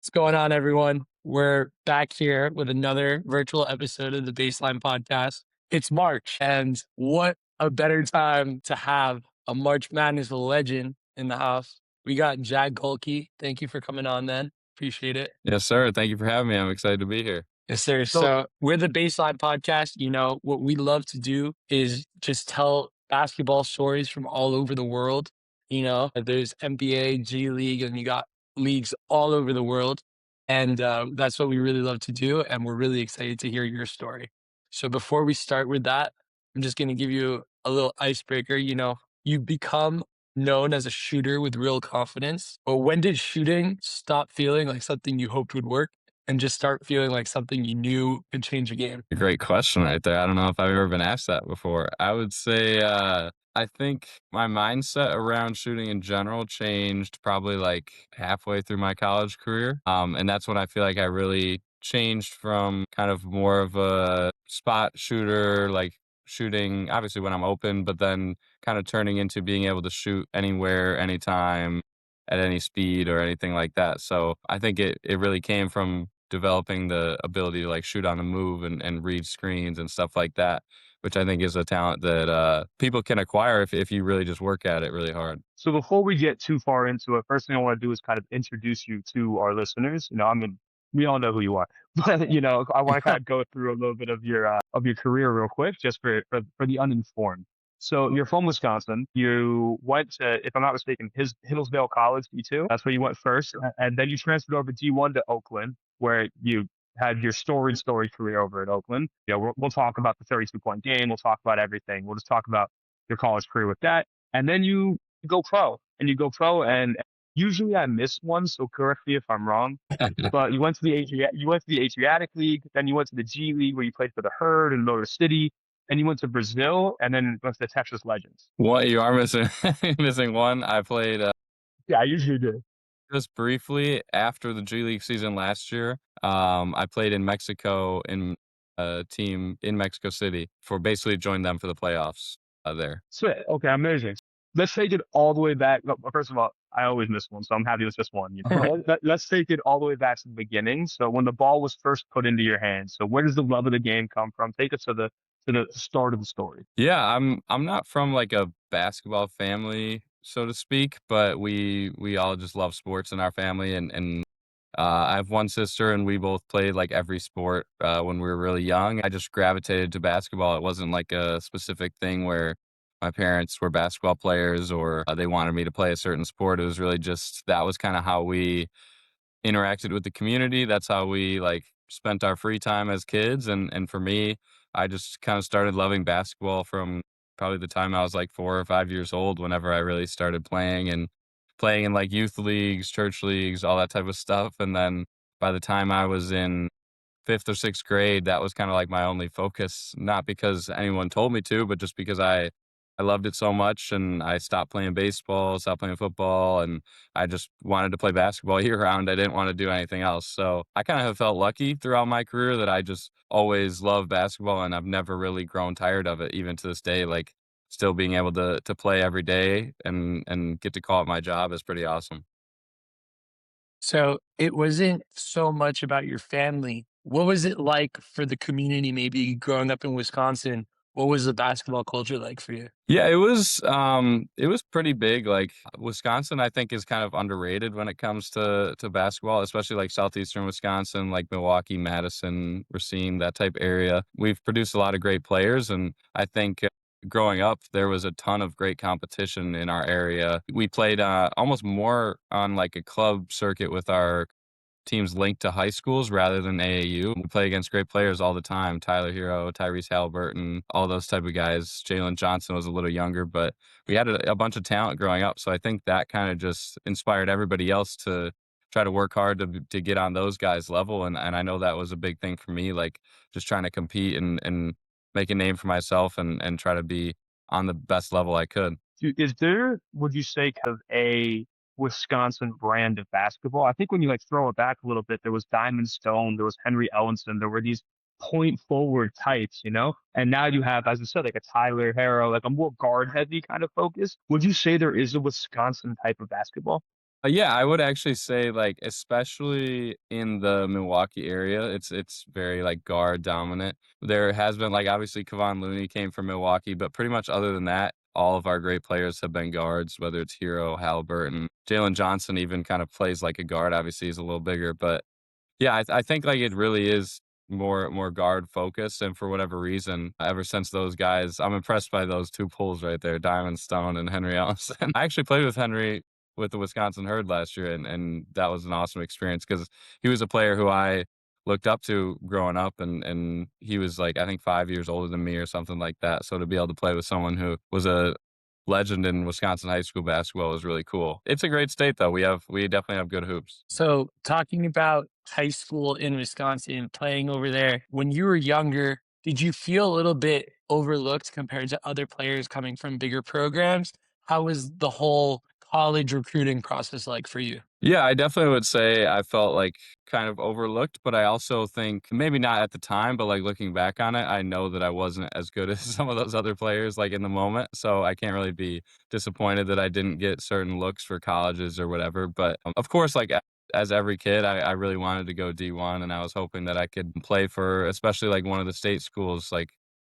What's going on, everyone? We're back here with another virtual episode of the Baseline Podcast. It's March, and what a better time to have a March Madness legend in the house. We got Jack Gohlke. Thank you for coming on, man. Appreciate it. Yes, sir. Thank you for having me. I'm excited to be here. Yes, sir. So So we're the Baseline Podcast. What we love to do is just tell basketball stories from all over the world. There's NBA, G League, and you got leagues all over the world. And that's what we really love to do. And we're really excited to hear your story. So before we start with that, I'm just going to give you a little icebreaker. You become known as a shooter with real confidence. But when did shooting stop feeling like something you hoped would work and just start feeling like something you knew could change a game? A great question right there. I don't know if I've ever been asked that before. I would say I think my mindset around shooting in general changed probably like halfway through my college career. And that's when I feel like I really changed from kind of more of a spot shooter, like shooting obviously when I'm open, but then kind of turning into being able to shoot anywhere, anytime, at any speed or anything like that. So I think it really came from developing the ability to like shoot on the move and read screens and stuff like that, which I think is a talent that people can acquire if you really just work at it really hard. so before we get too far into it, first thing I want to do is kind of introduce you to our listeners. We all know who you are, but I want to kind of go through a little bit of your career real quick, just for the uninformed. So you're from Wisconsin. You went to, if I'm not mistaken, Hillsdale College D2. That's where you went first, and then you transferred over D1 to Oakland, where you had your storied career over at Oakland. We'll talk about the 32-point game. We'll talk about everything. We'll just talk about your college career with that, and then you go pro, and usually I miss one, so correct me if I'm wrong. But you went to the Adriatic League, then you went to the G League where you played for the Herd and Motor City, and you went to Brazil, and then went to the Texas Legends. What you are missing missing one. I played Yeah, I usually do. just briefly after the G League season last year. I played in Mexico in a team in Mexico City for basically joined them for the playoffs there. Sweet. Okay, amazing. Let's take it all the way back. Well, first of all, I always miss one, so I'm happy it's just one. Let's take it all the way back to the beginning. So when the ball was first put into your hands, so where does the love of the game come from? Take us to the start of the story. Yeah, I'm not from like a basketball family, so to speak, but we all just love sports in our family and I have one sister and we both played like every sport when we were really young. I just gravitated to basketball. It wasn't like a specific thing where my parents were basketball players or they wanted me to play a certain sport. It was really just that was kind of how we interacted with the community. That's how we like spent our free time as kids. And for me, I just kind of started loving basketball from probably the time I was like 4 or 5 years old, whenever I really started playing and playing in like youth leagues, church leagues, all that type of stuff. And then by the time I was in fifth or sixth grade, that was kind of like my only focus, not because anyone told me to, but just because I loved it so much and I stopped playing baseball, stopped playing football, and I just wanted to play basketball year round. I didn't want to do anything else. So I kind of have felt lucky throughout my career that I just always loved basketball and I've never really grown tired of it, even to this day. Like still being able to play every day and get to call it my job is pretty awesome. So it wasn't so much about your family. What was it like for the community, maybe growing up in Wisconsin? What was the basketball culture like for you? Yeah, it was pretty big. Like Wisconsin, I think is kind of underrated when it comes to basketball, especially like southeastern Wisconsin, like Milwaukee, Madison, Racine, that type area. We've produced a lot of great players, and I think growing up there was a ton of great competition in our area. We played almost more on like a club circuit with our teams linked to high schools rather than AAU. We play against great players all the time. Tyler Hero, Tyrese Halliburton, all those type of guys. Jalen Johnson was a little younger, but we had a bunch of talent growing up. So I think that kind of just inspired everybody else to try to work hard to get on those guys' level. And I know that was a big thing for me, like just trying to compete and make a name for myself and try to be on the best level I could. Is there, would you say, kind of a Wisconsin brand of basketball? I think when you like throw it back a little bit, there was Diamond Stone, there was Henry Ellenson, there were these point forward types, and now you have, as I said, like a Tyler Harrow, like a more guard heavy kind of focus. Would you say there is a Wisconsin type of basketball? Yeah, I would actually say, like, especially in the Milwaukee area, it's very, like, guard dominant. There has been, like, obviously, Kevon Looney came from Milwaukee, but pretty much other than that, all of our great players have been guards, whether it's Hero, Halliburton. Jalen Johnson even kind of plays like a guard, obviously, he's a little bigger, but yeah, I think, like, it really is more guard focused, and for whatever reason, ever since those guys I'm impressed by those 2 pulls right there, Diamond Stone and Henry Ellison. I actually played with Henry with the Wisconsin Herd last year, and that was an awesome experience because he was a player who I looked up to growing up, and he was, like, I think 5 years older than me or something like that, so to be able to play with someone who was a legend in Wisconsin high school basketball was really cool. It's a great state, though. We definitely have good hoops. So, talking about high school in Wisconsin, playing over there, when you were younger, did you feel a little bit overlooked compared to other players coming from bigger programs? How was the whole college recruiting process like for you? Yeah, I definitely would say I felt like kind of overlooked, but I also think maybe not at the time, but like looking back on it, I know that I wasn't as good as some of those other players like in the moment. So I can't really be disappointed that I didn't get certain looks for colleges or whatever. But of course, like as every kid, I really wanted to go D1 and I was hoping that I could play for especially like one of the state schools like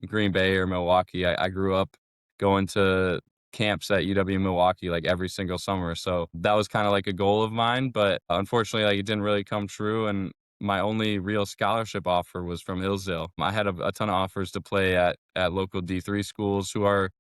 Green Bay or Milwaukee. I grew up going to camps at UW Milwaukee like every single summer. So that was kind of like a goal of mine, but unfortunately, like it didn't really come true. And my only real scholarship offer was from Hillsdale. I had a ton of offers to play at local D3 schools who are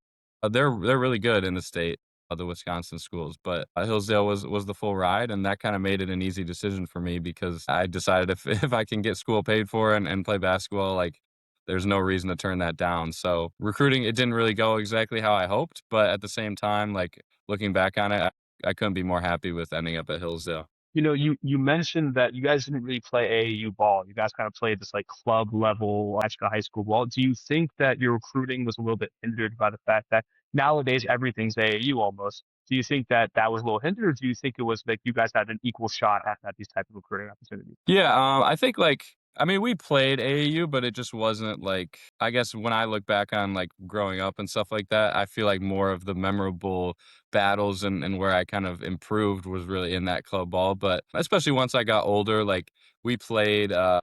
they're really good in the state of the Wisconsin schools, but Hillsdale was the full ride, and that kind of made it an easy decision for me because I decided if if I can get school paid for and play basketball, like there's no reason to turn that down. So recruiting, it didn't really go exactly how I hoped, but at the same time, like looking back on it, I couldn't be more happy with ending up at Hillsdale. You know, you mentioned that you guys didn't really play AAU ball. You guys kind of played this like club level extra high school ball. Do you think that your recruiting was a little bit hindered by the fact that nowadays everything's AAU almost? Do you think that that was a little hindered, or do you think it was like you guys had an equal shot at these type of recruiting opportunities? Yeah, I think like I mean, we played AAU, but it just wasn't like I guess when I look back on like growing up and stuff like that, I feel like more of the memorable battles and where I kind of improved was really in that club ball. But especially once I got older, like we played I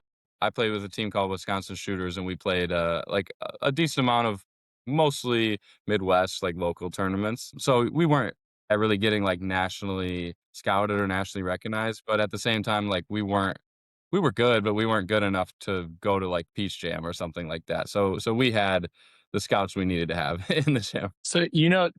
played with a team called Wisconsin Shooters and we played like a decent amount of mostly Midwest like local tournaments. So we weren't really getting like nationally scouted or nationally recognized, but at the same time like we were good, but we weren't good enough to go to, like, Peach Jam or something like that. So we had the scouts we needed to have in the gym. So,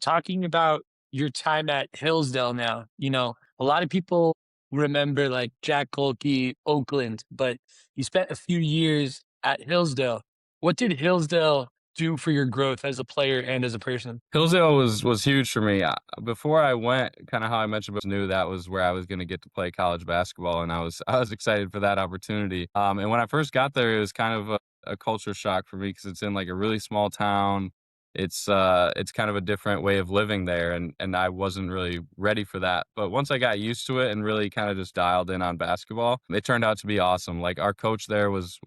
talking about your time at Hillsdale now, a lot of people remember like Jack Gohlke, Oakland, but you spent a few years at Hillsdale. What did Hillsdale do for your growth as a player and as a person? Hillsdale was huge for me. Before I went, kinda how I mentioned, but knew that was where I was gonna get to play college basketball, and I was excited for that opportunity. And when I first got there, it was kind of a culture shock for me because it's in, like, a really small town. It's kind of a different way of living there, and I wasn't really ready for that. But once I got used to it and really kinda just dialed in on basketball, it turned out to be awesome. Like, our coach there was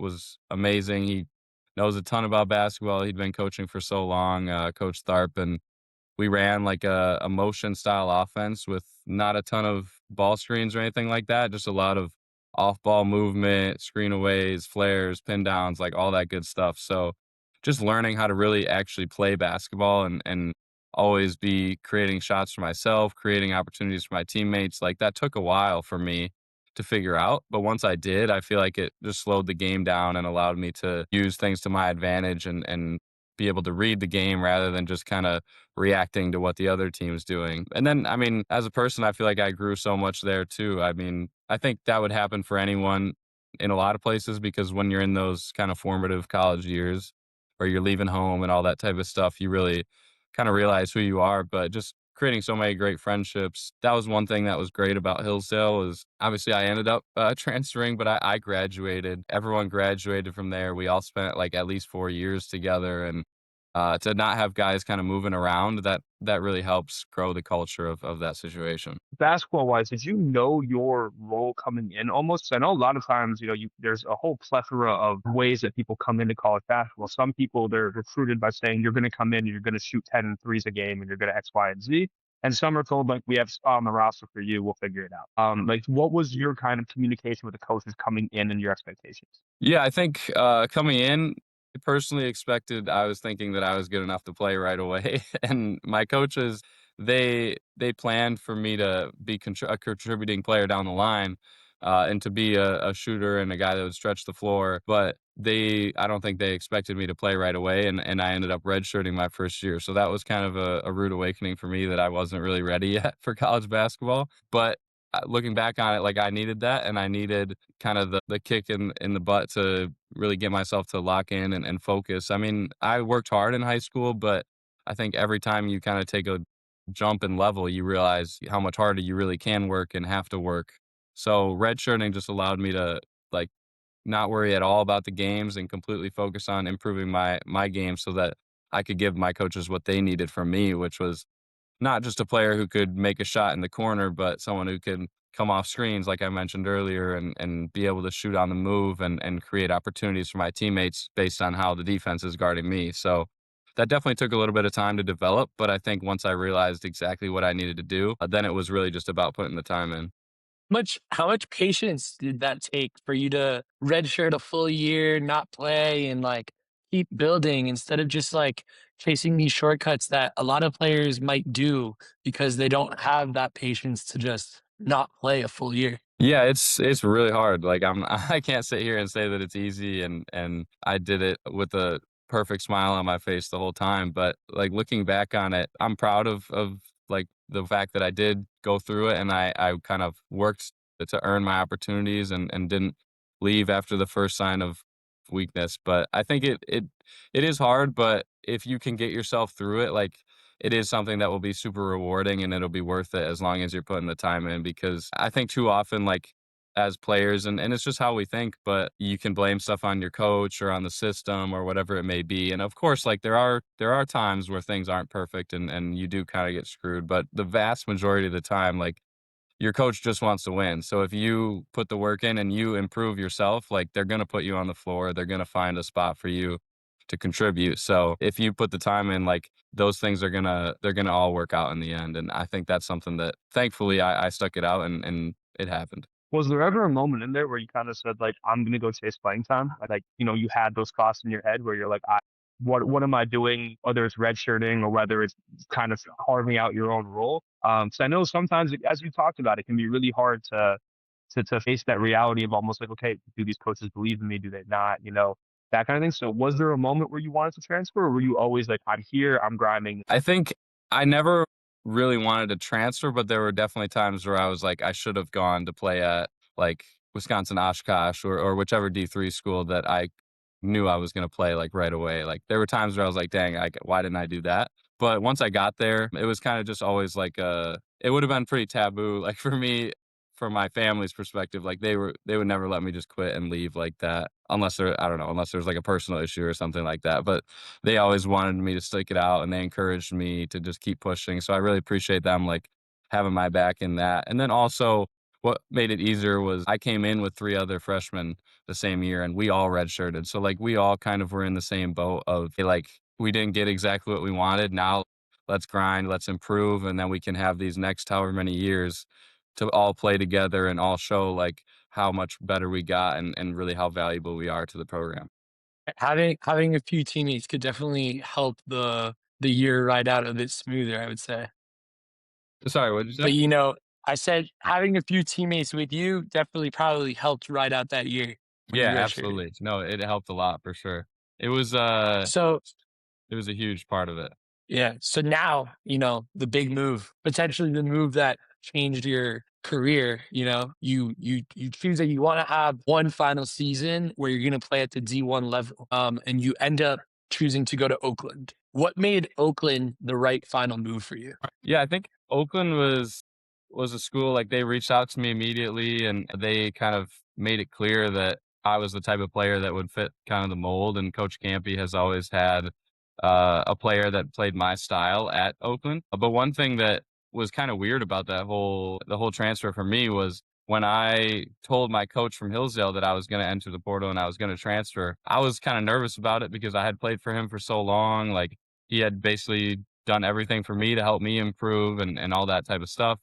amazing. He knows a ton about basketball. He'd been coaching for so long, Coach Tharp, and we ran like a motion style offense with not a ton of ball screens or anything like that. Just a lot of off ball movement, screenaways, flares, pin downs, like all that good stuff. So just learning how to really actually play basketball and always be creating shots for myself, creating opportunities for my teammates. Like that took a while for me to figure out. But once I did, I feel like it just slowed the game down and allowed me to use things to my advantage and be able to read the game rather than just kind of reacting to what the other team's doing. And then, I mean, as a person, I feel like I grew so much there too. I mean, I think that would happen for anyone in a lot of places because when you're in those kind of formative college years where you're leaving home and all that type of stuff, you really kind of realize who you are. But just creating so many great friendships. That was one thing that was great about Hillsdale is obviously I ended up transferring, but I graduated. Everyone graduated from there. We all spent like at least 4 years together, and to not have guys kind of moving around that really helps grow the culture of that situation. Basketball wise, did you know your role coming in almost? I know a lot of times, there's a whole plethora of ways that people come into college basketball. Some people they're recruited by saying you're going to come in, and you're going to shoot 10 threes a game, and you're going to X, Y, and Z. and some are told like we have on the roster for you, we'll figure it out. Like what was your kind of communication with the coaches coming in and your expectations? Yeah, I think, coming in, I personally expected I was thinking that I was good enough to play right away, and my coaches, they planned for me to be a contributing player down the line, and to be a shooter and a guy that would stretch the floor, but I don't think they expected me to play right away, and I ended up redshirting my first year, so that was kind of a rude awakening for me that I wasn't really ready yet for college basketball, but, looking back on it, like, I needed that, and I needed kind of the kick in the butt to really get myself to lock in and focus. I mean, I worked hard in high school, but I think every time you kinda take a jump in level, you realize how much harder you really can work and have to work. So, redshirting just allowed me to, like, not worry at all about the games and completely focus on improving my game so that I could give my coaches what they needed from me, which was not just a player who could make a shot in the corner, but someone who can come off screens, like I mentioned earlier, and be able to shoot on the move and create opportunities for my teammates based on how the defense is guarding me. So that definitely took a little bit of time to develop, but I think once I realized exactly what I needed to do, then it was really just about putting the time in. How much patience did that take for you to redshirt a full year, not play, and like keep building instead of just like chasing these shortcuts that a lot of players might do because they don't have that patience to just not play a full year? Yeah, it's really hard. Like I can't sit here and say that it's easy and I did it with a perfect smile on my face the whole time. But like looking back on it, I'm proud of like the fact that I did go through it and I kind of worked to earn my opportunities and didn't leave after the first sign of weakness. But I think it is hard, but if you can get yourself through it, like it is something that will be super rewarding and it'll be worth it as long as you're putting the time in because I think too often like as players and it's just how we think, but you can blame stuff on your coach or on the system or whatever it may be. And of course, like there are times where things aren't perfect and you do kind of get screwed, but the vast majority of the time, like your coach just wants to win. So if you put the work in and you improve yourself, like they're going to put you on the floor. They're going to find a spot for you to contribute. So if you put the time in, like those things they're gonna all work out in the end. And I think that's something that thankfully I stuck it out and it happened. Was there ever a moment in there where you kind of said like, I'm gonna go chase playing time? Like, you know, you had those thoughts in your head where you're like, what am I doing? Whether it's redshirting or whether it's kind of carving out your own role. So I know sometimes, as you talked about, it can be really hard to face that reality of almost like, okay, do these coaches believe in me? Do they not? You know, that kind of thing. So was there a moment where you wanted to transfer, or were you always like, I'm here, I'm grinding? I think I never really wanted to transfer, but there were definitely times where I was like, I should have gone to play at like Wisconsin Oshkosh or whichever D3 school that I knew I was going to play like right away. Like there were times where I was like, dang, why didn't I do that? But once I got there, it was kind of just always like it would have been pretty taboo. Like for me, from my family's perspective, like they would never let me just quit and leave like that unless I don't know, unless there's like a personal issue or something like that. But they always wanted me to stick it out and they encouraged me to just keep pushing. So I really appreciate them like having my back in that. And then also what made it easier was I came in with 3 other freshmen the same year and we all redshirted. So like we all kind of were in the same boat of like we didn't get exactly what we wanted. Now let's grind, let's improve, and then we can have these next however many years to all play together and all show like how much better we got and really how valuable we are to the program. Having a few teammates could definitely help the year ride out a bit smoother, I would say. Sorry, what did you say? But I said having a few teammates with you definitely probably helped ride out that year when Yeah, you redshirted. absolutely. No, it helped a lot for sure. It was So it was a huge part of it. yeah, so now, the big move, potentially the move that changed your career, you choose that you want to have one final season where you're going to play at the D1 level, and you end up choosing to go to Oakland. What made Oakland the right final move for you? Yeah, I think Oakland was a school like they reached out to me immediately and they kind of made it clear that I was the type of player that would fit kind of the mold. And Coach Campy has always had a player that played my style at Oakland. But one thing that was kind of weird about the whole transfer for me was when I told my coach from Hillsdale that I was going to enter the portal and I was going to transfer, I was kind of nervous about it because I had played for him for so long. Like he had basically done everything for me to help me improve and all that type of stuff.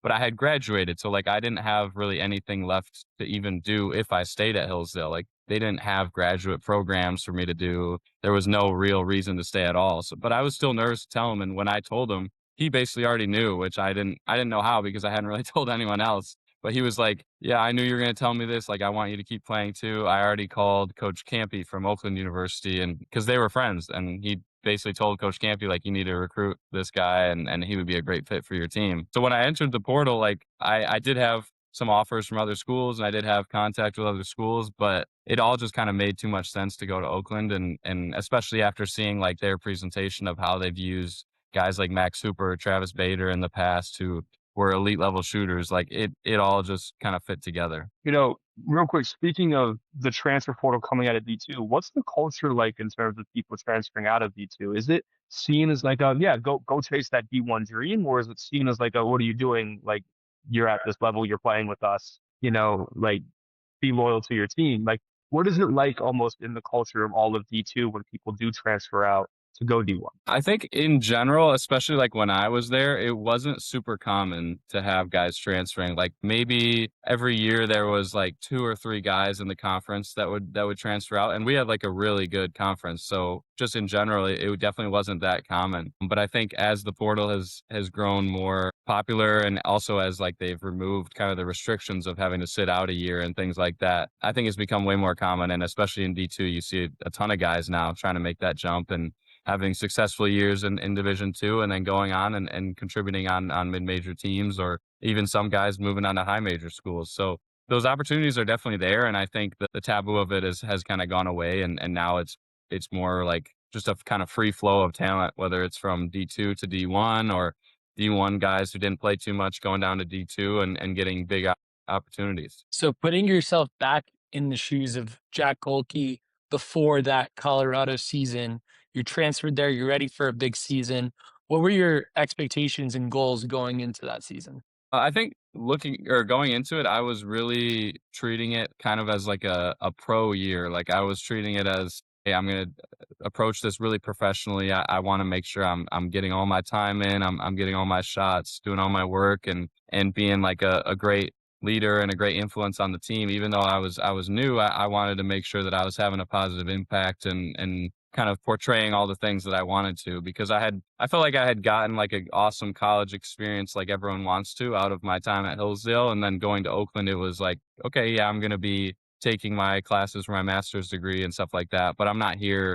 But I had graduated, so like I didn't have really anything left to even do if I stayed at Hillsdale. Like they didn't have graduate programs for me to do. There was no real reason to stay at all. So, but I was still nervous to tell him. And when I told him, he basically already knew, which I didn't know how because I hadn't really told anyone else. But he was like, "Yeah, I knew you were going to tell me this. Like, I want you to keep playing too." I already called Coach Campy from Oakland University, and because they were friends, and he basically told Coach Campy like, "You need to recruit this guy, and he would be a great fit for your team." So when I entered the portal, like I did have some offers from other schools, and I did have contact with other schools, but it all just kind of made too much sense to go to Oakland, and especially after seeing like their presentation of how they've used guys like Max Hooper, Travis Bader in the past who were elite level shooters, like it all just kind of fit together. You know, real quick, speaking of the transfer portal coming out of D2, what's the culture like in terms of people transferring out of D2? Is it seen as like a, yeah, go chase that D1 dream, or is it seen as like a, what are you doing? Like you're at this level, you're playing with us, like be loyal to your team. Like, what is it like almost in the culture of all of D2 when people do transfer out to go D1? I think in general, especially like when I was there, it wasn't super common to have guys transferring. Like maybe every year there was like 2 or 3 guys in the conference that would transfer out, and we had like a really good conference. So just in general, it definitely wasn't that common. But I think as the portal has grown more popular, and also as like they've removed kind of the restrictions of having to sit out a year and things like that, I think it's become way more common. And especially in D2, you see a ton of guys now trying to make that jump and having successful years in Division Two, and then going on and contributing on mid-major teams, or even some guys moving on to high major schools. So those opportunities are definitely there, and I think that the taboo of it has kind of gone away, and now it's more like just a kind of free flow of talent, whether it's from D2 to D1, or D1 guys who didn't play too much going down to D2 and getting big opportunities. So putting yourself back in the shoes of Jack Gohlke before that Colorado season, you're transferred there, you're ready for a big season. What were your expectations and goals going into that season? I think looking or going into it, I was really treating it kind of as like a pro year. Like I was treating it as, hey, I'm gonna approach this really professionally. I want to make sure I'm getting all my time in. I'm getting all my shots, doing all my work, and being like a great leader and a great influence on the team. Even though I was new, I wanted to make sure that I was having a positive impact and kind of portraying all the things that I wanted to, because I felt like I had gotten like an awesome college experience like everyone wants to out of my time at Hillsdale. And then going to Oakland, it was like, okay, yeah, I'm going to be taking my classes for my master's degree and stuff like that, but I'm not here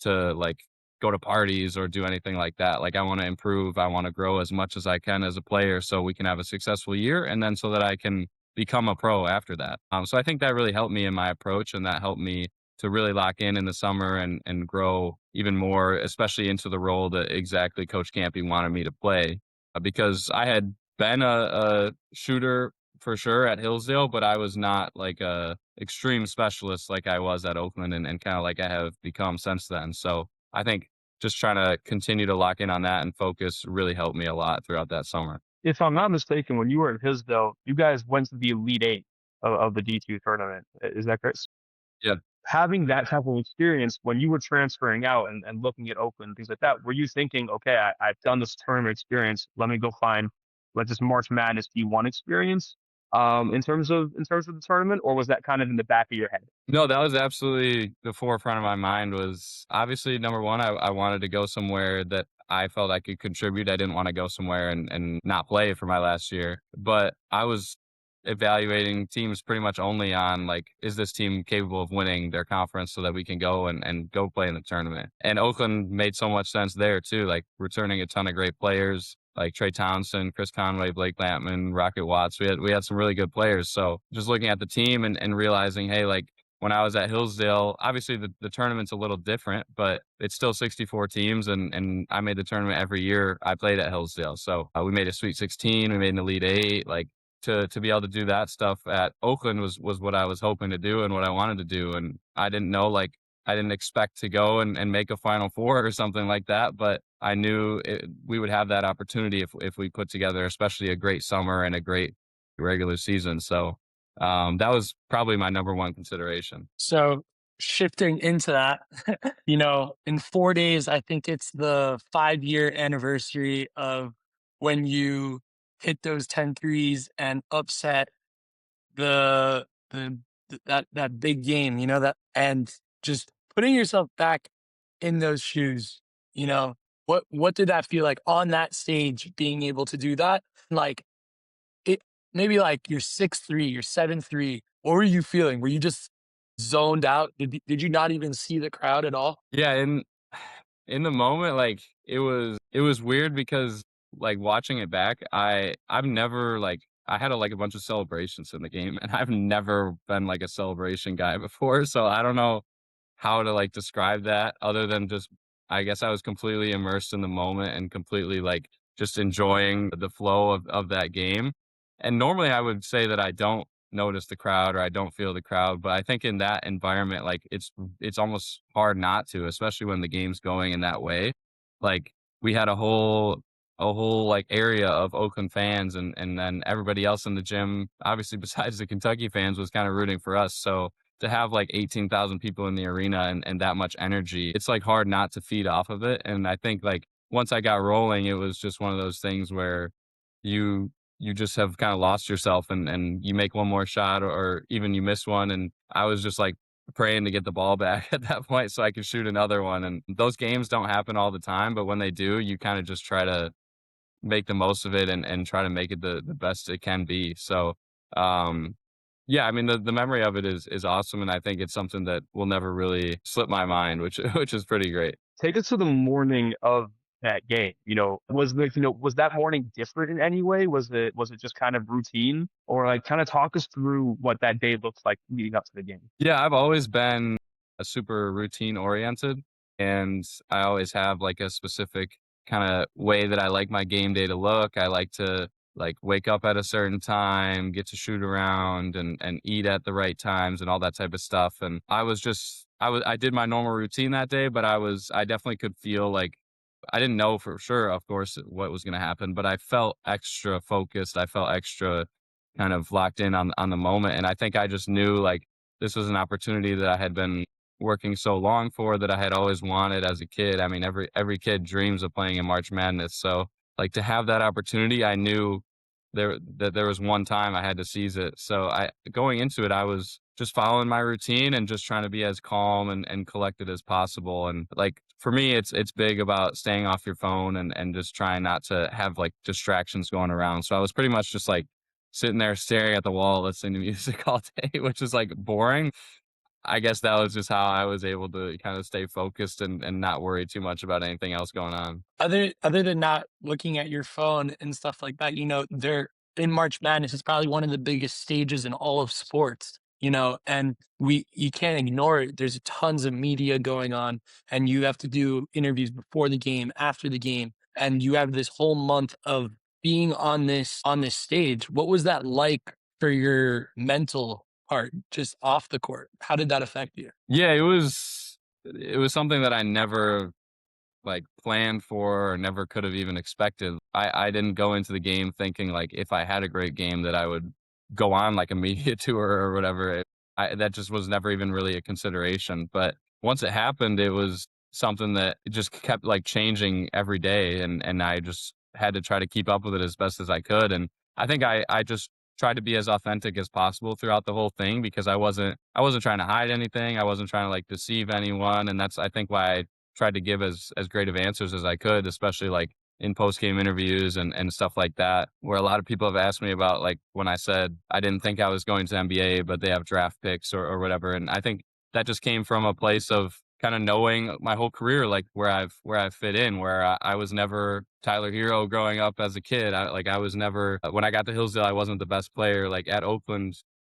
to like go to parties or do anything like that. Like I want to improve, I want to grow as much as I can as a player so we can have a successful year, and then so that I can become a pro after that. So I think that really helped me in my approach, and that helped me to really lock in the summer and grow even more, especially into the role that exactly Coach Campy wanted me to play. Because I had been a shooter for sure at Hillsdale, but I was not like a extreme specialist like I was at Oakland, and kind of like I have become since then. So I think just trying to continue to lock in on that and focus really helped me a lot throughout that summer. If I'm not mistaken, when you were at Hillsdale, you guys went to the Elite Eight of the D2 tournament. Is that correct? Yeah. Having that type of experience when you were transferring out and looking at Oakland, things like that, were you thinking, okay, I've done this tournament experience. Let me go find like this March Madness D1 experience in terms of the tournament, or was that kind of in the back of your head? No, that was absolutely the forefront of my mind. Was obviously number one, I wanted to go somewhere that I felt I could contribute. I didn't want to go somewhere and not play for my last year. But I was evaluating teams pretty much only on like, is this team capable of winning their conference so that we can go and go play in the tournament? And Oakland made so much sense there too, like returning a ton of great players like Trey Townsend, Chris Conway, Blake Lampman, Rocket Watts. We had some really good players. So just looking at the team and realizing, hey, like when I was at Hillsdale, obviously the tournament's a little different, but it's still 64 teams, and I made the tournament every year I played at Hillsdale. So we made a Sweet 16, we made an Elite Eight. Like to be able to do that stuff at Oakland was what I was hoping to do and what I wanted to do. And I didn't know, like I didn't expect to go and make a Final Four or something like that, but I knew we would have that opportunity if we put together, especially a great summer and a great regular season. So that was probably my number one consideration. So shifting into that, in 4 days, I think it's the 5 year anniversary of when you hit those 10 threes and upset the that big game, that and just putting yourself back in those shoes, you know, what did that feel like on that stage being able to do that? Like it maybe like your 6-3, your 7-3. What were you feeling? Were you just zoned out? Did you not even see the crowd at all? Yeah, in the moment, like, it was weird because, like, watching it back, I've never, like I had, like, a bunch of celebrations in the game, and I've never been, like, a celebration guy before, so I don't know how to, like, describe that other than just I guess I was completely immersed in the moment and completely, like, just enjoying the flow of that game, and normally, I would say that I don't notice the crowd or I don't feel the crowd, but I think in that environment, like, it's almost hard not to, especially when the game's going in that way. Like, we had a whole, like, area of Oakland fans and then everybody else in the gym, obviously, besides the Kentucky fans, was kinda rooting for us, so to have like 18,000 people in the arena and that much energy, it's like hard not to feed off of it. And I think like once I got rolling, it was just one of those things where you you just have kind of lost yourself and you make one more shot or even you miss one. And I was just like praying to get the ball back at that point so I could shoot another one. And those games don't happen all the time, but when they do, you kind of just try to make the most of it and try to make it the best it can be. So, um, yeah, I mean, the memory of it is awesome, and I think it's something that will never really slip my mind, which which is pretty great. Take us to the morning of that game. Was that morning different in any way? Was it just kind of routine, or like kind of talk us through what that day looks like leading up to the game? Yeah, I've always been a super routine oriented, and I always have like a specific kind of way that I like my game day to look. I like to like wake up at a certain time, get to shoot around and eat at the right times and all that type of stuff. And I did my normal routine that day, but I definitely could feel like I didn't know for sure, of course, what was going to happen, but I felt extra focused. I felt extra kind of locked in on the moment, and I think I just knew like this was an opportunity that I had been working so long for that I had always wanted as a kid. I mean, every kid dreams of playing in March Madness. So like to have that opportunity, I knew there was one time I had to seize it. So I going into it, I was just following my routine and just trying to be as calm and collected as possible. And like for me, it's big about staying off your phone and just trying not to have like distractions going around. So I was pretty much just like sitting there staring at the wall, listening to music all day, which is like boring. I guess that was just how I was able to kind of stay focused and not worry too much about anything else going on. Other than not looking at your phone and stuff like that, they're in March Madness is probably one of the biggest stages in all of sports, and you can't ignore it. There's tons of media going on, and you have to do interviews before the game, after the game, and you have this whole month of being on this stage. What was that like for your mental part, just off the court? How did that affect you? Yeah, it was something that I never like planned for or never could have even expected. I didn't go into the game thinking like if I had a great game that I would go on like a media tour or whatever. That just was never even really a consideration. But once it happened, it was something that it just kept like changing every day, and I just had to try to keep up with it as best as I could. And I think I just tried to be as authentic as possible throughout the whole thing because I wasn't trying to hide anything. I wasn't trying to like deceive anyone, and that's I think why I tried to give as great of answers as I could, especially like in post game interviews and stuff like that. Where a lot of people have asked me about like when I said I didn't think I was going to NBA, but they have draft picks or whatever. And I think that just came from a place of kind of knowing my whole career, like where I've fit in, where I was never Tyler Hero growing up as a kid. I was never when I got to Hillsdale, I wasn't the best player. Like at Oakland,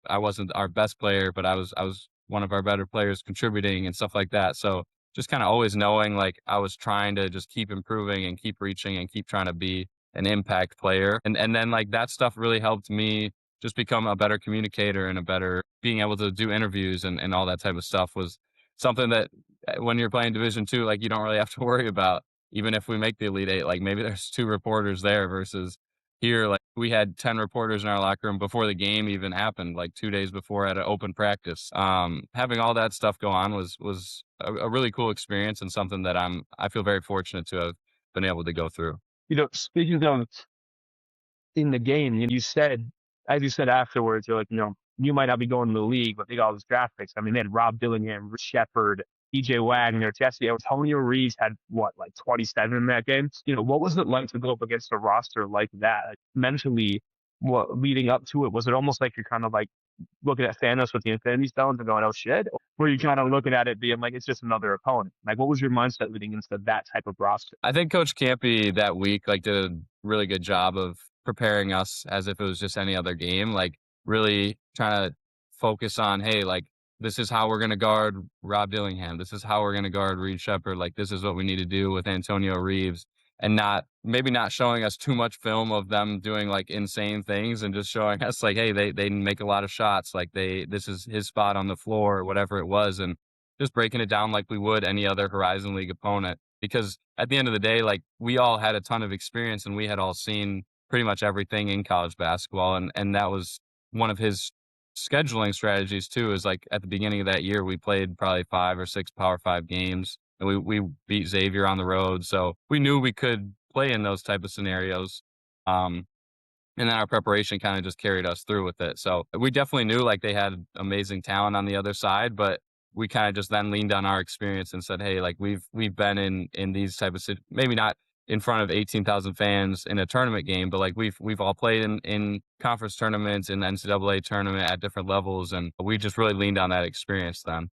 I wasn't our best player, but I was one of our better players contributing and stuff like that. So just kinda always knowing, like, I was trying to just keep improving and keep reaching and keep trying to be an impact player, and then, like, that stuff really helped me just become a better communicator and a better being able to do interviews and all that type of stuff was something that, when you're playing Division II, like, you don't really have to worry about, even if we make the Elite 8, like, maybe there's 2 reporters there versus here, like, we had 10 reporters in our locker room before the game even happened, like 2 days before at an open practice. Having all that stuff go on was a really cool experience and something that I feel very fortunate to have been able to go through. Speaking of in the game, you said, as you said afterwards, you're like, you might not be going to the league, but they got all those draft picks. I mean, they had Rob Dillingham, Rich Shepard, DJ Wagner, Jesse Antonio Reeves had what, like 27 in that game? What was it like to go up against a roster like that? Like, mentally, what leading up to it, was it almost like you're kind of like looking at Thanos with the Infinity Stones and going, oh shit? Or were you kind of looking at it being like, it's just another opponent? Like, what was your mindset leading into that type of roster? I think Coach Campy that week, like, did a really good job of preparing us as if it was just any other game, like, really trying to focus on, "Hey, like, this is how we're gonna guard Rob Dillingham. This is how we're gonna guard Reed Sheppard. Like, this is what we need to do with Antonio Reeves," and not showing us too much film of them doing, like, insane things and just showing us, like, "Hey, they make a lot of shots. Like, this is his spot on the floor," or whatever it was, and just breaking it down like we would any other Horizon League opponent. Because at the end of the day, like, we all had a ton of experience and we had all seen pretty much everything in college basketball. And that was one of his scheduling strategies too, is like at the beginning of that year, we played probably 5 or 6 Power 5 games and we beat Xavier on the road. So we knew we could play in those type of scenarios. Um, and then our preparation kind of just carried us through with it. So we definitely knew like they had amazing talent on the other side, but we kind of just then leaned on our experience and said, "Hey, like we've been in these type of maybe not in front of 18,000 fans in a tournament game, but like we've all played in conference tournaments, in the NCAA tournament at different levels, and we just really leaned on that experience then."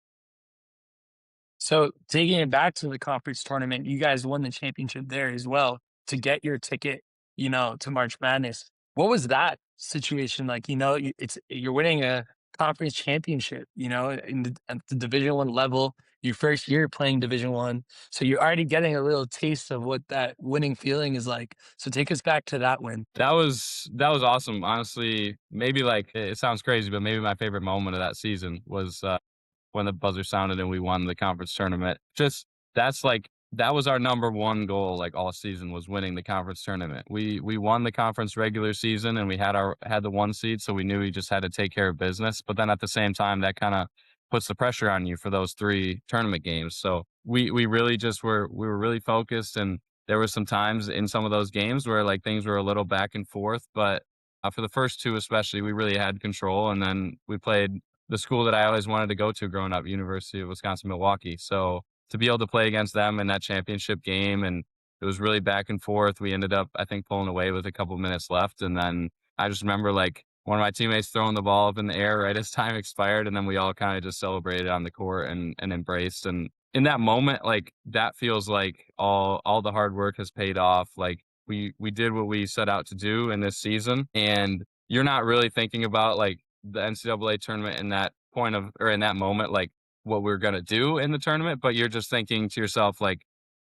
So taking it back to the conference tournament, you guys won the championship there as well to get your ticket, to March Madness. What was that situation like? You're winning a conference championship, at the Division 1 level, your first year playing Division 1. So you're already getting a little taste of what that winning feeling is like. So take us back to that win. That was awesome. Honestly, maybe like it sounds crazy, but maybe my favorite moment of that season was when the buzzer sounded and we won the conference tournament. Just that was our number one goal like all season, was winning the conference tournament. We won the conference regular season and we had the 1 seed, so we knew we just had to take care of business. But then at the same time, that kind of puts the pressure on you for those 3 tournament games. So we really just we were really focused, and there were some times in some of those games where like things were a little back and forth, but for the first two especially, we really had control. And then we played the school that I always wanted to go to growing up, University of Wisconsin-Milwaukee. So to be able to play against them in that championship game, and it was really back and forth. We ended up, I think, pulling away with a couple minutes left. And then I just remember like one of my teammates throwing the ball up in the air right as time expired. And then we all kind of just celebrated on the court and embraced. And in that moment, like that feels like all the hard work has paid off. Like we did what we set out to do in this season. And you're not really thinking about like the NCAA tournament in that point of, or in that moment, like what we're going to do in the tournament, but you're just thinking to yourself, like,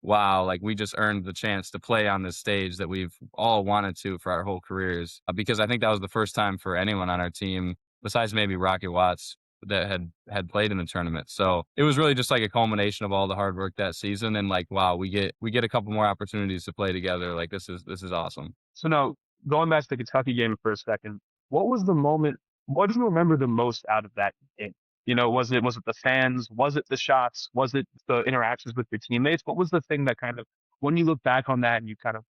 wow, like we just earned the chance to play on this stage that we've all wanted to for our whole careers. Because I think that was the first time for anyone on our team, besides maybe Rocket Watts, that had played in the tournament. So it was really just like a culmination of all the hard work that season. And like, wow, we get a couple more opportunities to play together. Like this is awesome. So now, going back to the Kentucky game for a second, what was the moment? What do you remember the most out of that game? Was it the fans? Was it the shots? Was it the interactions with your teammates? What was the thing that kind of, when you look back on that and you kind of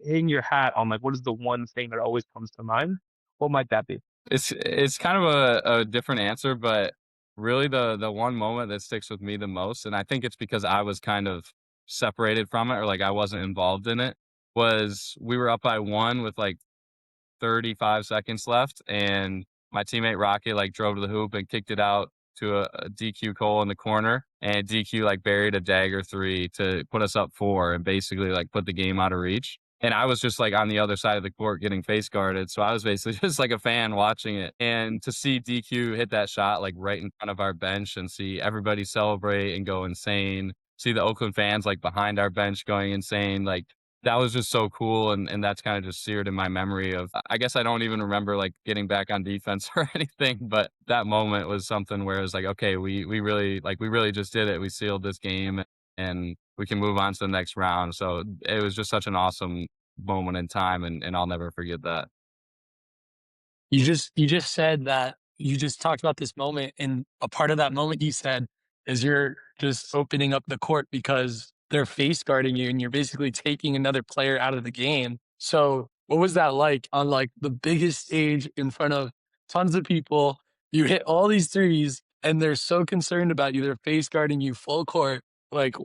hang your hat on, like, what is the one thing that always comes to mind? What might that be? It's kind of a different answer, but really the one moment that sticks with me the most, and I think it's because I was kind of separated from it, or like I wasn't involved in it, was we were up by 1 with like 35 seconds left, and my teammate Rocket like drove to the hoop and kicked it out to a DQ Cole in the corner, and DQ like buried a dagger 3 to put us up 4 and basically like put the game out of reach. And I was just like on the other side of the court getting face guarded, so I was basically just like a fan watching it. And to see DQ hit that shot like right in front of our bench and see everybody celebrate and go insane, see the Oakland fans like behind our bench going insane, like that was just so cool. And that's kind of just seared in my memory of, I guess I don't even remember like getting back on defense or anything, but that moment was something where it was like, okay, we really just did it. We sealed this game and we can move on to the next round. So it was just such an awesome moment in time, and I'll never forget that. You just said that you just talked about this moment, and a part of that moment you said is you're just opening up the court because they're face guarding you and you're basically taking another player out of the game. So what was that like on like the biggest stage in front of tons of people? You hit all these threes and they're so concerned about you. They're face guarding you full court. Like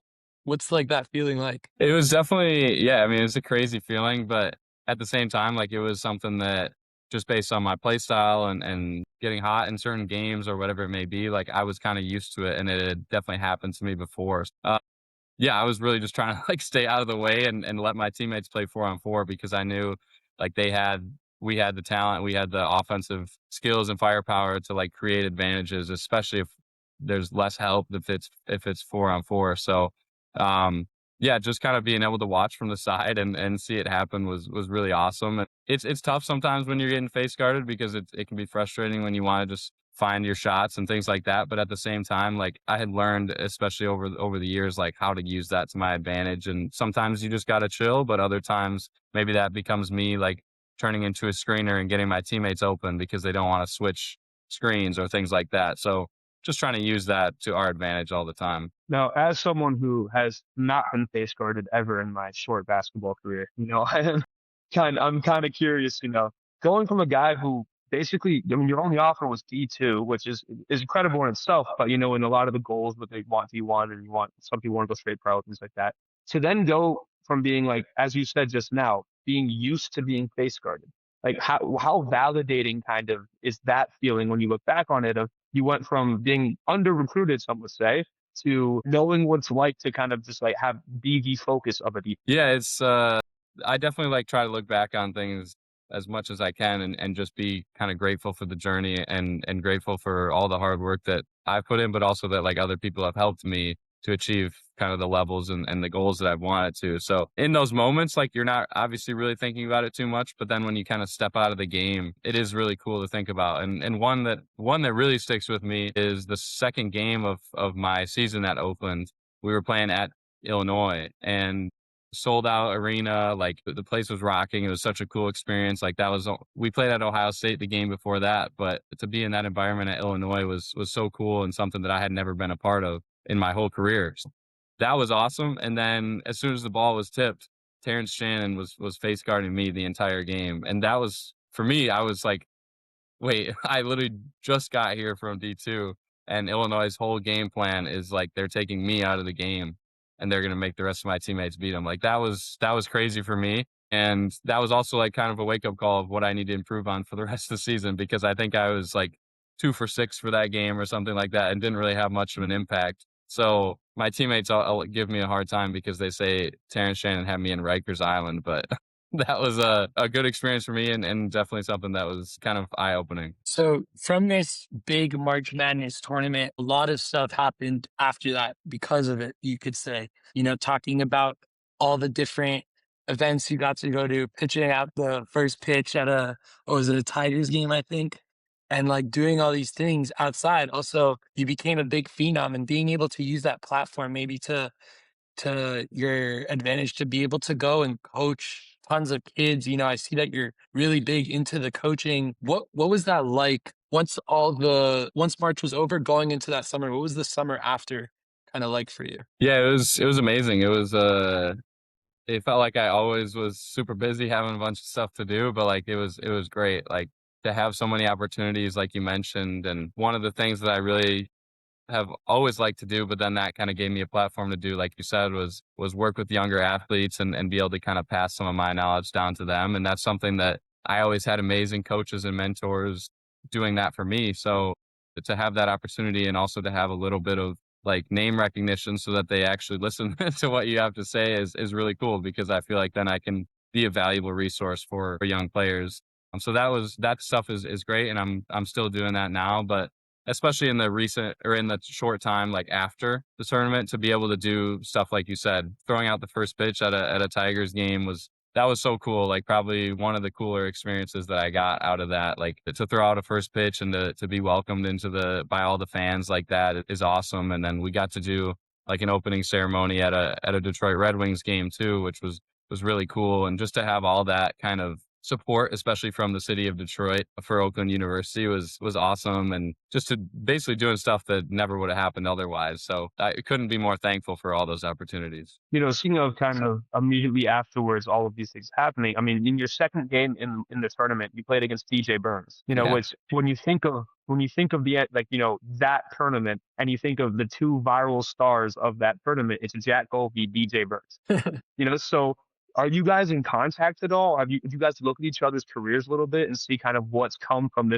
what's like that feeling like? It was definitely, yeah, I mean, it was a crazy feeling, but at the same time, like, it was something that just based on my play style and getting hot in certain games or whatever it may be, like, I was kinda used to it, and it had definitely happened to me before. Yeah, I was really just trying to, like, stay out of the way and let my teammates play 4 on 4 because I knew, like, we had the talent, we had the offensive skills and firepower to, like, create advantages, especially if there's less help if it's 4 on 4. So, um, yeah, just kind of being able to watch from the side and see it happen was really awesome. And it's tough sometimes when you're getting face guarded because it can be frustrating when you wanna just find your shots and things like that. But at the same time, like I had learned, especially over the years, like how to use that to my advantage. And sometimes you just gotta chill, but other times maybe that becomes me like turning into a screener and getting my teammates open because they don't want to switch screens or things like that. So just trying to use that to our advantage all the time. Now, as someone who has not been face guarded ever in my short basketball career, I'm kind of curious, going from a guy who basically, I mean, your only offer was D2, which is incredible in itself, but in a lot of the goals, but they want D1 and some people want to go straight pro, things like that. To then go from being like, as you said just now, being used to being face guarded. Like how validating kind of is that feeling when you look back on it of you went from being under recruited, some would say, to knowing what it's like to kind of just like be the focus of a defense. Yeah, I definitely like try to look back on things as much as I can and just be kind of grateful for the journey and grateful for all the hard work that I've put in, but also that like other people have helped me to achieve kind of the levels and the goals that I've wanted to. So in those moments, like you're not obviously really thinking about it too much, but then when you kind of step out of the game, it is really cool to think about. And one that really sticks with me is the second game of my season at Oakland. We were playing at Illinois and sold out arena, like the place was rocking. It was such a cool experience. Like we played at Ohio State the game before that, but to be in that environment at Illinois was so cool and something that I had never been a part of in my whole career. So that was awesome. And then as soon as the ball was tipped, Terrence Shannon was face guarding me the entire game. And that was for me, I was like, wait, I literally just got here from D2 and Illinois' whole game plan is like they're taking me out of the game and they're gonna make the rest of my teammates beat them. Like that was crazy for me. And that was also like kind of a wake up call of what I need to improve on for the rest of the season because I think I was like 2 for 6 for that game or something like that and didn't really have much of an impact. So my teammates all give me a hard time because they say Terrence Shannon had me in Rikers Island, but that was a good experience for me and definitely something that was kind of eye opening. So from this big March Madness tournament, a lot of stuff happened after that because of it, you could say, talking about all the different events you got to go to, pitching out the first pitch at what was it, a Tigers game, I think, and like doing all these things outside. Also, you became a big phenom and being able to use that platform maybe to your advantage to be able to go and coach tons of kids. I see that you're really big into the coaching. What was that like once March was over going into that summer? What was the summer after kind of like for you? Yeah, it was amazing. It felt like I always was super busy having a bunch of stuff to do, but like it was great. Like to have so many opportunities like you mentioned. And one of the things that I really have always liked to do, but then that kind of gave me a platform to do, like you said, was work with younger athletes and be able to kind of pass some of my knowledge down to them. And that's something that I always had amazing coaches and mentors doing that for me. So to have that opportunity and also to have a little bit of like name recognition so that they actually listen to what you have to say is really cool because I feel like then I can be a valuable resource for young players. So that stuff is great and I'm still doing that now, but especially in the recent or in the short time like after the tournament to be able to do stuff like you said, throwing out the first pitch at a Tigers game was so cool. Like probably one of the cooler experiences that I got out of that. Like to throw out a first pitch and to be welcomed by all the fans like that is awesome. And then we got to do like an opening ceremony at a Detroit Red Wings game too, which was was really cool. And just to have all that kind of support, especially from the city of Detroit for Oakland University was awesome. And just to basically doing stuff that never would have happened otherwise. So I couldn't be more thankful for all those opportunities. Speaking of kind of immediately afterwards, all of these things happening. I mean, in your second game in the tournament, you played against DJ Burns. Yeah. Which when you think of the like, that tournament, and you think of the two viral stars of that tournament, it's Jack Gohlke, DJ Burns. So are you guys in contact at all? Have you guys look at each other's careers a little bit and see kind of what's come from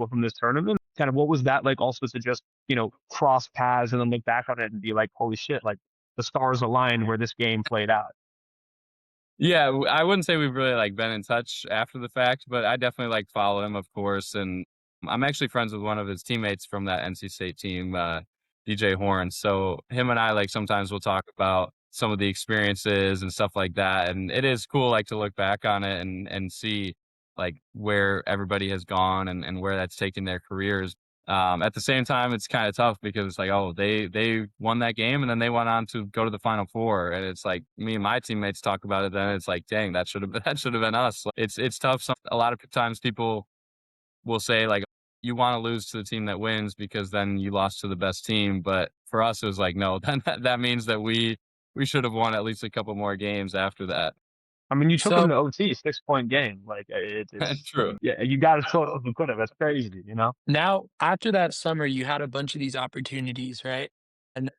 from this tournament? Kind of what was that like also to just, cross paths and then look back on it and be like, holy shit, like the stars aligned where this game played out. Yeah, I wouldn't say we've really like been in touch after the fact, but I definitely like follow him, of course. And I'm actually friends with one of his teammates from that NC State team, DJ Horn. So him and I like sometimes we'll talk about some of the experiences and stuff like that. And it is cool like to look back on it and see like where everybody has gone and where that's taken their careers. At the same time, it's kind of tough because it's like, oh, they won that game and then they went on to go to the Final Four, and it's like me and my teammates talk about it. Then it's like, dang, that should have been that should have been us. It's tough. A lot of times people will say like, you want to lose to the team that wins because then you lost to the best team. But for us, it was like, no, that means that we should have won at least a couple more games after that. I mean, you took them So to OT, 6 point game. Like True. yeah, you got to show if you could have. That's crazy. now, after that summer, you had a bunch of these opportunities, right? And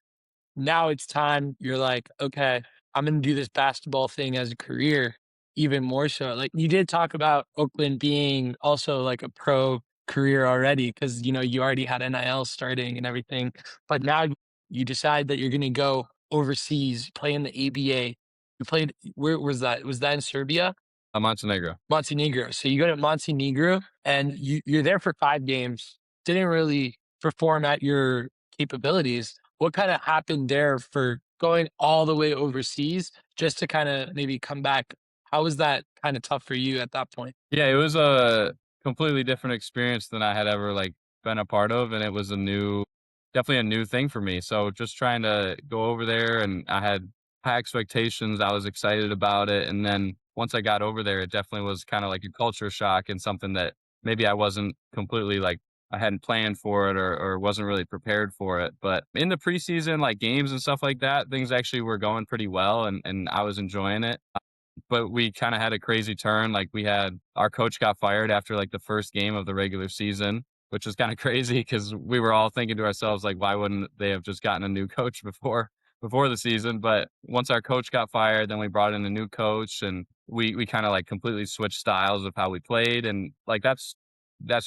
now it's time. You're like, okay, I'm going to do this basketball thing as a career, even more so. Like you did talk about Oakland being also like a pro career already because, you already had NIL starting and everything. But now you decide that you're going to go overseas, play in the ABA. You played, where was that? Was that in Serbia? Montenegro. Montenegro. So you go to Montenegro and you're there for 5 games. Didn't really perform at your capabilities. What kind of happened there for going all the way overseas just to kind of maybe come back? How was that kind of tough for you at that point? Yeah, it was a completely different experience than I had ever like been a part of, and it was definitely a new thing for me. So just trying to go over there, and I had high expectations. I was excited about it, and then once I got over there, it definitely was kind of like a culture shock and something that maybe I wasn't completely like I hadn't planned for it or wasn't really prepared for it. But in the preseason, like games and stuff like that, things actually were going pretty well, and I was enjoying it, but we kind of had a crazy turn. Like we had our coach got fired after like the first game of the regular season, which was kind of crazy because we were all thinking to ourselves, like, why wouldn't they have just gotten a new coach before the season? But once our coach got fired, then we brought in a new coach and we kind of like completely switched styles of how we played. And like that's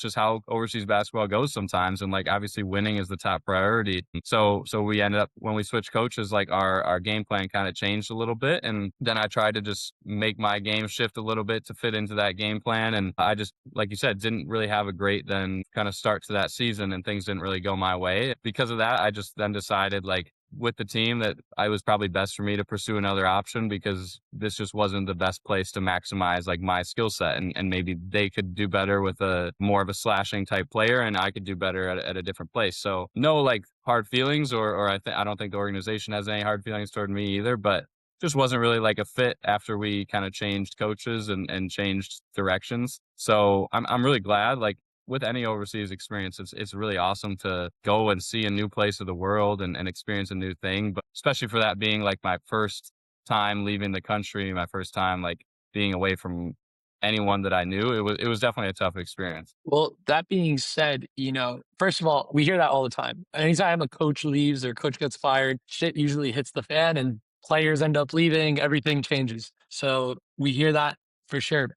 just how overseas basketball goes sometimes. And like obviously winning is the top priority. So we ended up when we switched coaches, like our game plan kind of changed a little bit. And then I tried to just make my game shift a little bit to fit into that game plan. And I just, like you said, didn't really have a great then kind of start to that season and things didn't really go my way. Because of that, I just then decided like with the team that I was probably best for me to pursue another option because this just wasn't the best place to maximize like my skill set and maybe they could do better with a more of a slashing type player and I could do better at a different place. So no like hard feelings or I don't think the organization has any hard feelings toward me either, but just wasn't really like a fit after we kind of changed coaches and changed directions. So I'm really glad like with any overseas experience, it's really awesome to go and see a new place of the world and experience a new thing. But especially for that being like my first time leaving the country, my first time like being away from anyone that I knew, it was definitely a tough experience. Well, that being said, first of all, we hear that all the time. Anytime a coach leaves or coach gets fired, shit usually hits the fan and players end up leaving, everything changes. So we hear that for sure.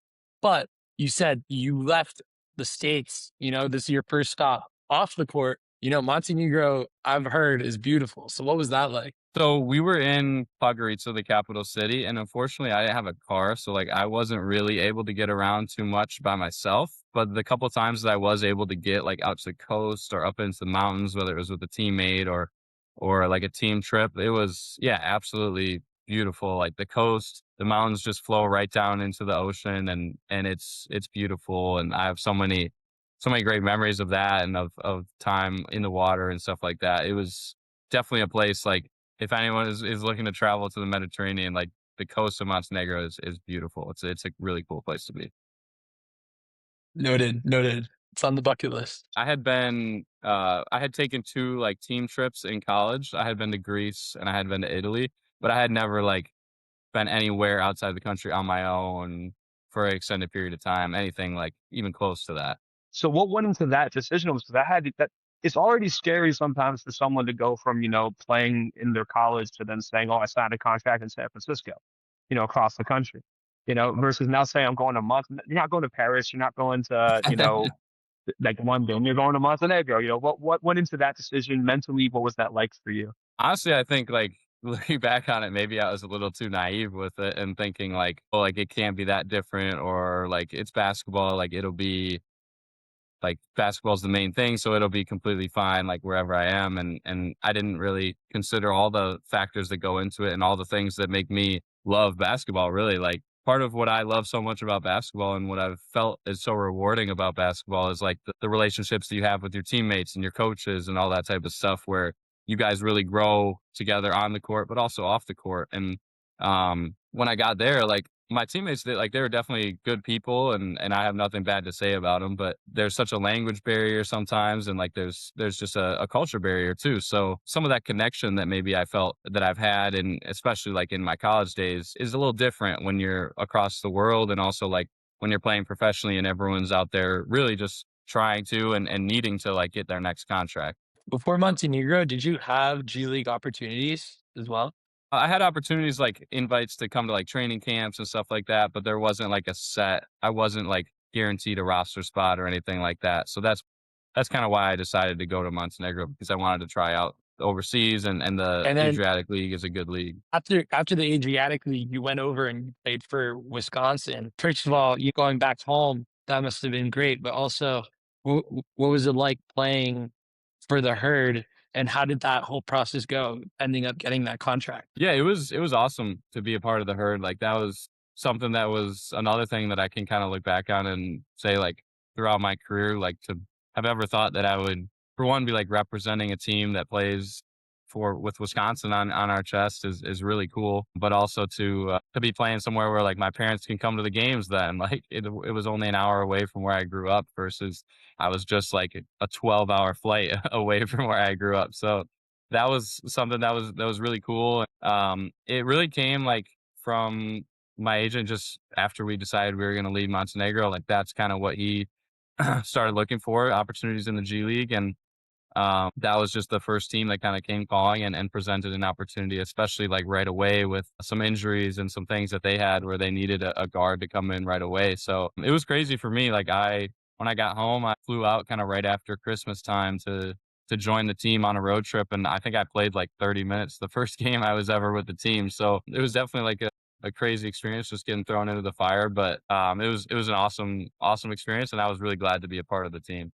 But you said you left the States, this is your first stop off the court. Montenegro, I've heard, is beautiful. So what was that like? So we were in Podgorica, the capital city, and unfortunately I didn't have a car. So like I wasn't really able to get around too much by myself. But the couple times that I was able to get like out to the coast or up into the mountains, whether it was with a teammate or like a team trip, it was yeah, absolutely beautiful. Like the coast, the mountains just flow right down into the ocean and it's beautiful. And I have so many great memories of that and of time in the water and stuff like that. It was definitely a place like if anyone is looking to travel to the Mediterranean, like the coast of Montenegro is beautiful. It's a really cool place to be. Noted, noted. It's on the bucket list. I had taken 2, like, team trips in college. I had been to Greece and I had been to Italy, but I had never, like, been anywhere outside the country on my own for an extended period of time, anything, like, even close to that. So what went into that decision? Was that had that it's already scary sometimes for someone to go from, playing in their college to then saying, "Oh, I signed a contract in San Francisco," across the country, versus now saying I'm going a month. You're not going to Paris. You're not going to, like London. You're going to Montenegro. What went into that decision mentally? What was that like for you? Honestly, I think, like, looking back on it, maybe I was a little too naive with it and thinking, like, "Oh, like, it can't be that different," or, like, "It's basketball, like, it'll be like basketball's the main thing, so it'll be completely fine like wherever I am." And I didn't really consider all the factors that go into it and all the things that make me love basketball really. Like part of what I love so much about basketball and what I've felt is so rewarding about basketball is like the relationships that you have with your teammates and your coaches and all that type of stuff where you guys really grow together on the court, but also off the court. And when I got there, like my teammates, they were definitely good people, and I have nothing bad to say about them. But there's such a language barrier sometimes, and like there's just a culture barrier too. So some of that connection that maybe I felt that I've had, and especially like in my college days, is a little different when you're across the world, and also like when you're playing professionally, and everyone's out there really just trying to and needing to like get their next contract. Before Montenegro, did you have G League opportunities as well? I had opportunities like invites to come to like training camps and stuff like that, but there wasn't like a set. I wasn't like guaranteed a roster spot or anything like that. So that's kind of why I decided to go to Montenegro because I wanted to try out overseas, and the And then Adriatic League is a good league. after the Adriatic League, you went over and you played for Wisconsin. First of all, you going back home, that must have been great. But also, what was it like playing for the Herd, and how did that whole process go, ending up getting that contract? Yeah, it was awesome to be a part of the Herd. Like that was something that was another thing that I can kind of look back on and say like throughout my career, like to have ever thought that I would, for one, be like representing a team that plays for with Wisconsin on our chest is really cool. But also to be playing somewhere where like my parents can come to the games. Then like it was only an hour away from where I grew up versus I was just like a 12-hour flight away from where I grew up. So that was something that was really cool. It really came like from my agent just after we decided we were going to leave Montenegro. Like that's kind of what he started looking for opportunities in the G League, and that was just the first team that kind of came calling and presented an opportunity, especially like right away with some injuries and some things that they had where they needed a guard to come in right away. So it was crazy for me. Like when I got home, I flew out kind of right after Christmas time to join the team on a road trip. And I think I played like 30 minutes the first game I was ever with the team. So it was definitely like a crazy experience just getting thrown into the fire. But it was an awesome experience. And I was really glad to be a part of the team.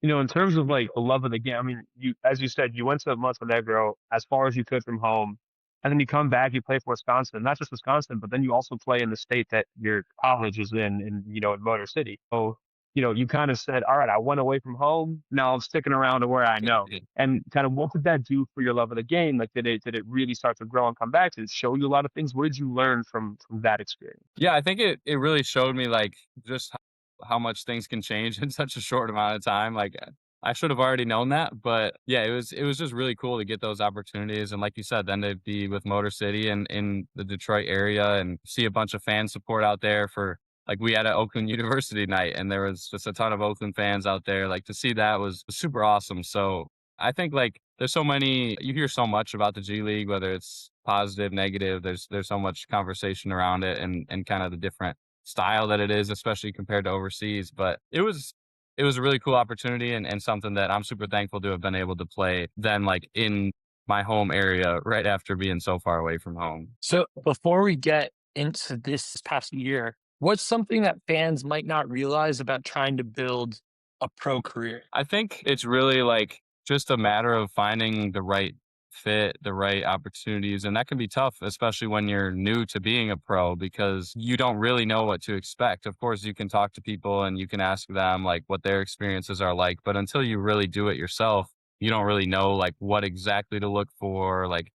In terms of like the love of the game, I mean, as you said, you went to Montenegro as far as you could from home, and then you come back, you play for Wisconsin, not just Wisconsin, but then you also play in the state that your college is in Motor City. So, you kind of said, all right, I went away from home. Now I'm sticking around to where I know. And kind of what did that do for your love of the game? Like, did it really start to grow and come back? Did it show you a lot of things? What did you learn from that experience? Yeah, I think it really showed me like just how much things can change in such a short amount of time. Like I should have already known that, but yeah, it was just really cool to get those opportunities. And like you said, then to be with Motor City and in the Detroit area and see a bunch of fan support out there for like we had an Oakland University night and there was just a ton of Oakland fans out there. Like to see that was super awesome. So I think like there's so many you hear so much about the G League, whether it's positive, negative, there's so much conversation around it and kind of the different style that it is, especially compared to overseas. But it was a really cool opportunity and something that I'm super thankful to have been able to play then like in my home area right after being so far away from home. So before we get into this past year, what's something that fans might not realize about trying to build a pro career? I think it's really like just a matter of finding the right fit, the right opportunities. And that can be tough, especially when you're new to being a pro because you don't really know what to expect. Of course, you can talk to people and you can ask them like what their experiences are like, but until you really do it yourself, you don't really know like what exactly to look for. Like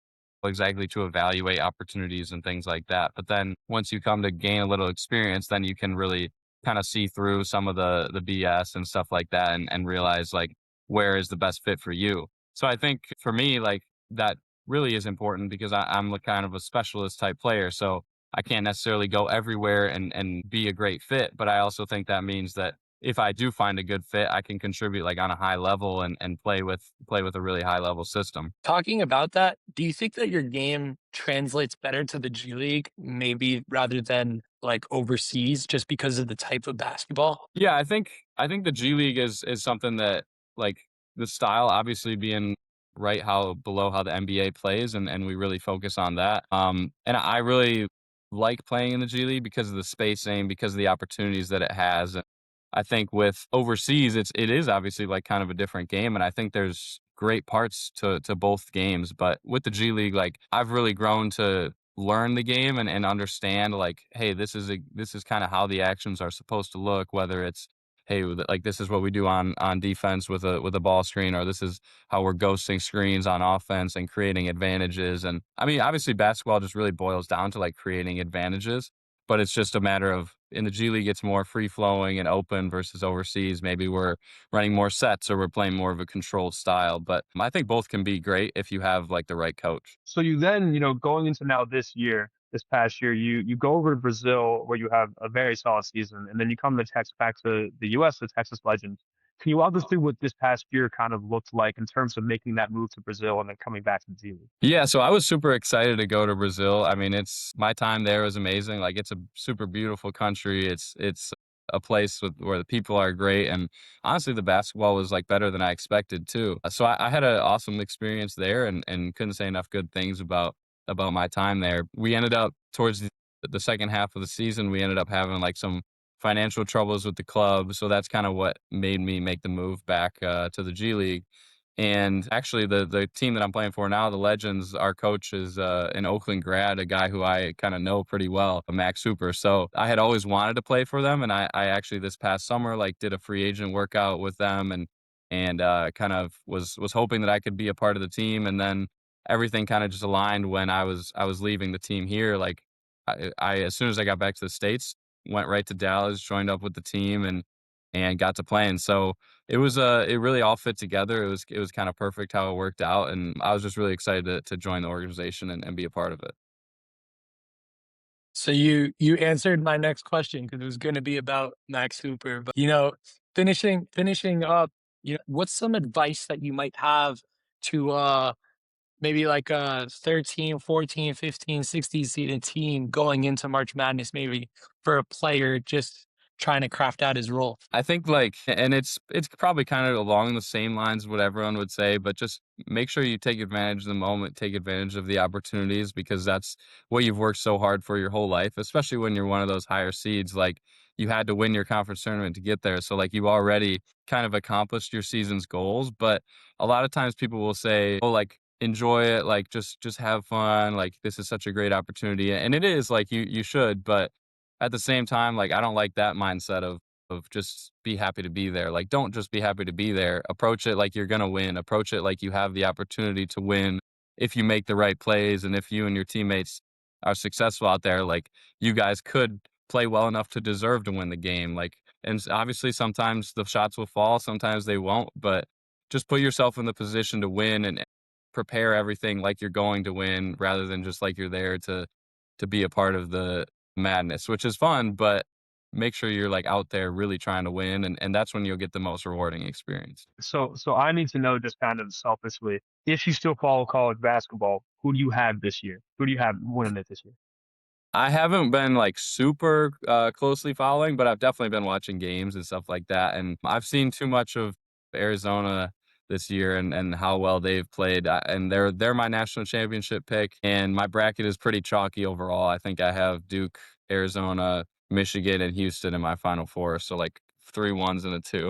exactly to evaluate opportunities and things like that. But then once you come to gain a little experience, then you can really kind of see through some of the BS and stuff like that and realize like where is the best fit for you. So I think for me, like that really is important because I'm a kind of a specialist type player. So I can't necessarily go everywhere and be a great fit. But I also think that means that if I do find a good fit, I can contribute like on a high level and play with a really high level system. Talking about that, do you think that your game translates better to the G League, maybe rather than like overseas, just because of the type of basketball? Yeah, I think the G League is something that like the style obviously being right how below how the NBA plays and we really focus on that. And I really like playing in the G League because of the spacing, because of the opportunities that it has. And I think with overseas it is obviously like kind of a different game and I think there's great parts to both games, but with the G League like I've really grown to learn the game and understand like, hey, this is kind of how the actions are supposed to look, whether it's hey, like this is what we do on defense with a ball screen, or this is how we're ghosting screens on offense and creating advantages. And I mean, obviously basketball just really boils down to like creating advantages, but it's just a matter of in the G League it's more free flowing and open versus overseas. Maybe we're running more sets or we're playing more of a controlled style. But I think both can be great if you have like the right coach. So you then, going into now this year, this past year, you go over to Brazil where you have a very solid season, and then you come to Texas back to the U.S. the Texas Legends. Can you walk us through what this past year kind of looked like in terms of making that move to Brazil and then coming back to the G League? Yeah, so I was super excited to go to Brazil. I mean, it's my time there was amazing. Like it's a super beautiful country. It's a place where the people are great and honestly the basketball was like better than I expected too. So I had an awesome experience there and couldn't say enough good things about my time there. We ended up towards the second half of the season, we ended up having like some financial troubles with the club. So that's kind of what made me make the move back to the G League. And actually, the team that I'm playing for now, the Legends, our coach is an Oakland grad, a guy who I kind of know pretty well, Max Hooper. So I had always wanted to play for them, and I actually this past summer like did a free agent workout with them, and kind of was hoping that I could be a part of the team, and then everything kind of just aligned when I was leaving the team here. Like I as soon as I got back to the States, went right to Dallas, joined up with the team, and got to playing. So it really all fit together. It was kind of perfect how it worked out, and I was just really excited to join the organization and be a part of it. So you answered my next question because it was going to be about Max Hooper. But finishing up, what's some advice that you might have to maybe like a 13, 14, 15, 16 seeded team going into March Madness, maybe for a player just trying to craft out his role? I think like and it's probably kind of along the same lines of what everyone would say, but just make sure you take advantage of the moment, take advantage of the opportunities because that's what you've worked so hard for your whole life, especially when you're one of those higher seeds. Like you had to win your conference tournament to get there. So like you already kind of accomplished your season's goals. But a lot of times people will say, oh, like enjoy it, like just have fun, like this is such a great opportunity. And it is like you should, but at the same time, like I don't like that mindset of just be happy to be there. Like, don't just be happy to be there. Approach it like you're gonna win. Approach it like you have the opportunity to win if you make the right plays and if you and your teammates are successful out there. Like, you guys could play well enough to deserve to win the game. Like, and obviously, sometimes the shots will fall, sometimes they won't. But just put yourself in the position to win and prepare everything like you're going to win, rather than just like you're there to be a part of the madness, which is fun, but make sure you're like out there really trying to win and that's when you'll get the most rewarding experience. So I need to know just kind of selfishly, if you still follow college basketball, who do you have this year? Who do you have winning it this year? I haven't been like super closely following, but I've definitely been watching games and stuff like that. And I've seen too much of Arizona this year and how well they've played. And they're my national championship pick. And my bracket is pretty chalky overall. I think I have Duke, Arizona, Michigan, and Houston in my final four. So like 3 1s and a two.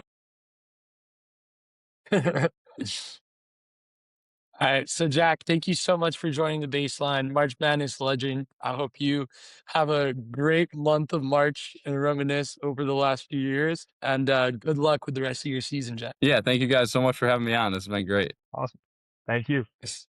All right. So, Jack, thank you so much for joining the baseline. March Madness legend. I hope you have a great month of March and reminisce over the last few years. And good luck with the rest of your season, Jack. Yeah, thank you guys so much for having me on. This has been great. Awesome. Thank you. Yes.